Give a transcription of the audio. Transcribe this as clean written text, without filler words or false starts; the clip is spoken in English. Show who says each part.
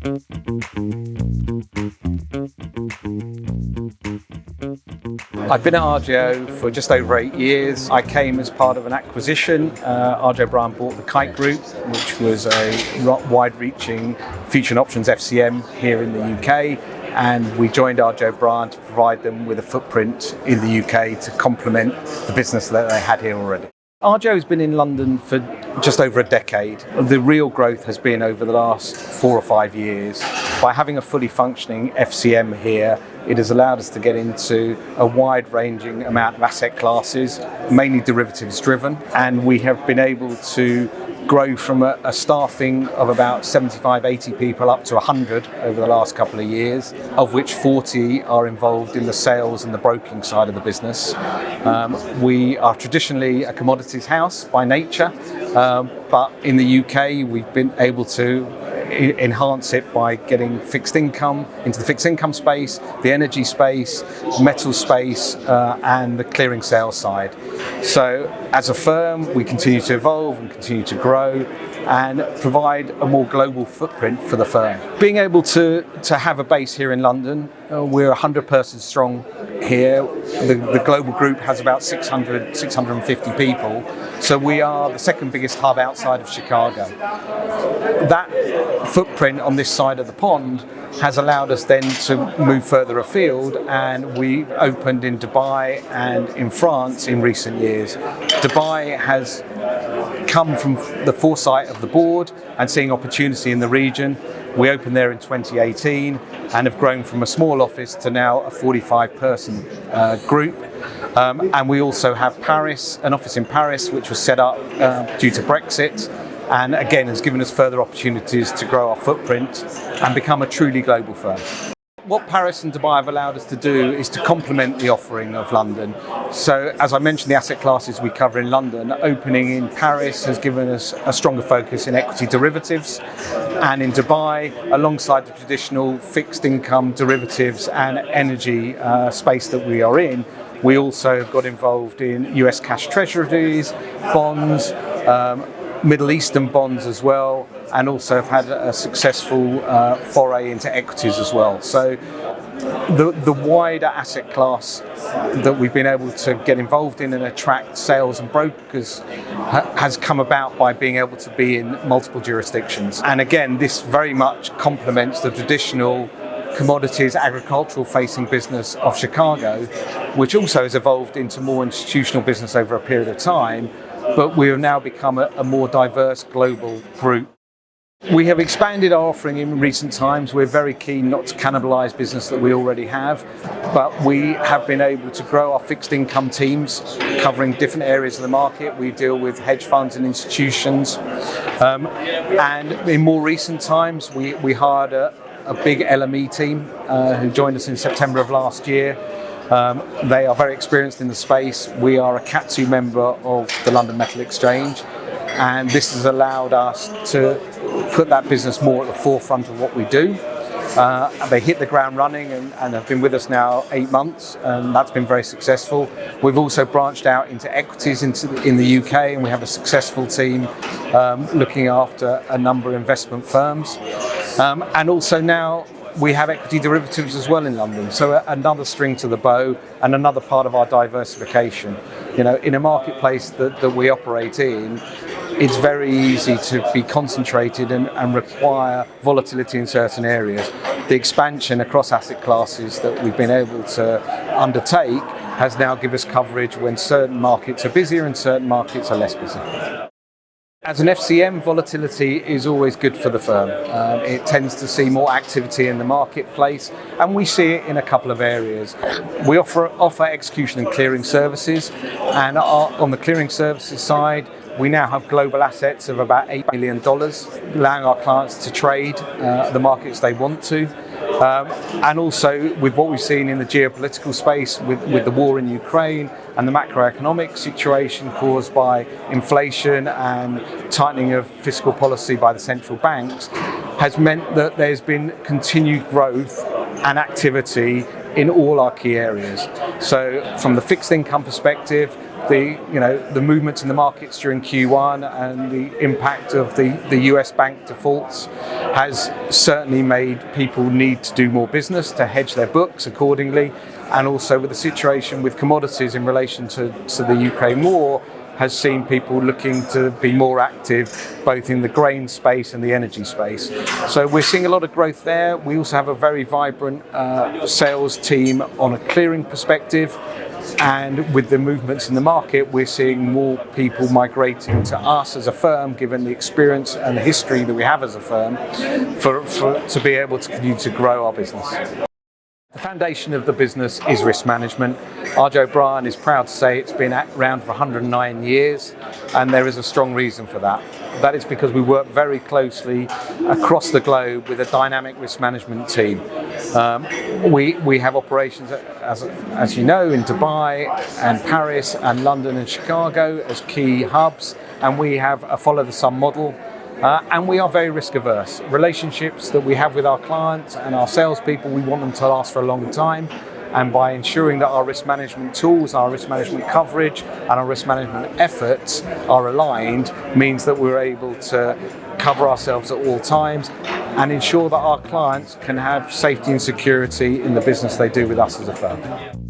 Speaker 1: I've been at RJO for just over 8 years. I came as part of an acquisition. RJ Bryan bought the Kite Group, which was a wide-reaching future and options FCM here in the UK, and we joined RJ Bryan to provide them with a footprint in the UK to complement the business that they had here already. RJO has been in London for just over a decade. The real growth has been over the last 4 or 5 years. By having a fully functioning FCM here, it has allowed us to get into a wide-ranging amount of asset classes, mainly derivatives driven, and we have been able to grow from a staffing of about 75, 80 people up to 100 over the last couple of years, of which 40 are involved in the sales and the broking side of the business. We are traditionally a commodities house by nature, but in the UK we've been able to enhance it by getting fixed income into the fixed income space, the energy space, metal space, and the clearing sales side. So as a firm, we continue to evolve and continue to grow and provide a more global footprint for the firm. Being able to have a base here in London, we're 100 persons strong here. The global group has about 650 people. So we are the second biggest hub outside of Chicago. That footprint on this side of the pond has allowed us then to move further afield, and we opened in Dubai and in France in recent years. Dubai has come from the foresight of the board and seeing opportunity in the region. We opened there in 2018 and have grown from a small office to now a 45-person group. And we also have Paris, an office in Paris, which was set up due to Brexit, and again has given us further opportunities to grow our footprint and become a truly global firm. What Paris and Dubai have allowed us to do is to complement the offering of London. So as I mentioned, the asset classes we cover in London, opening in Paris has given us a stronger focus in equity derivatives, and in Dubai, alongside the traditional fixed income derivatives and energy space that we are in, we also have got involved in US cash treasuries, bonds, Middle Eastern bonds as well, and also have had a successful foray into equities as well. So the wider asset class that we've been able to get involved in and attract sales and brokers has come about by being able to be in multiple jurisdictions. And again, this very much complements the traditional commodities, agricultural facing business of Chicago, which also has evolved into more institutional business over a period of time. But we have now become a more diverse global group. We have expanded our offering in recent times. We're very keen not to cannibalize business that we already have, but we have been able to grow our fixed income teams, covering different areas of the market. We deal with hedge funds and institutions. And in more recent times, we hired a big LME team who joined us in September of last year. They are very experienced in the space. We are a Cat 2 member of the London Metal Exchange, and this has allowed us to put that business more at the forefront of what we do. They hit the ground running and have been with us now 8 months, and that's been very successful. We've also branched out into equities in the UK, and we have a successful team looking after a number of investment firms. And also now we have equity derivatives as well in London, so another string to the bow and another part of our diversification. You know, in a marketplace that we operate in, it's very easy to be concentrated and require volatility in certain areas. The expansion across asset classes that we've been able to undertake has now given us coverage when certain markets are busier and certain markets are less busy. As an FCM, volatility is always good for the firm. It tends to see more activity in the marketplace, and we see it in a couple of areas. We offer execution and clearing services, and on the clearing services side, we now have global assets of about $8 million, allowing our clients to trade the markets they want to. And also with what we've seen in the geopolitical space with the war in Ukraine and the macroeconomic situation caused by inflation and tightening of fiscal policy by the central banks has meant that there's been continued growth and activity in all our key areas. So from the fixed income perspective, the movements in the markets during Q1 and the impact of the US bank defaults has certainly made people need to do more business to hedge their books accordingly, and also with the situation with commodities in relation to the Ukraine war has seen people looking to be more active both in the grain space and the energy space. So we're seeing a lot of growth there. We also have a very vibrant sales team on a clearing perspective, and with the movements in the market we're seeing more people migrating to us as a firm, given the experience and the history that we have as a firm, to be able to continue to grow our business. The foundation of the business is risk management. RJ O'Brien is proud to say it's been around for 109 years, and there is a strong reason for that. That is because we work very closely across the globe with a dynamic risk management team. We have operations, as you know, in Dubai and Paris and London and Chicago as key hubs, and we have a follow-the-sun model. And we are very risk averse. Relationships that we have with our clients and our salespeople, we want them to last for a long time. And by ensuring that our risk management tools, our risk management coverage, and our risk management efforts are aligned, means that we're able to cover ourselves at all times and ensure that our clients can have safety and security in the business they do with us as a firm.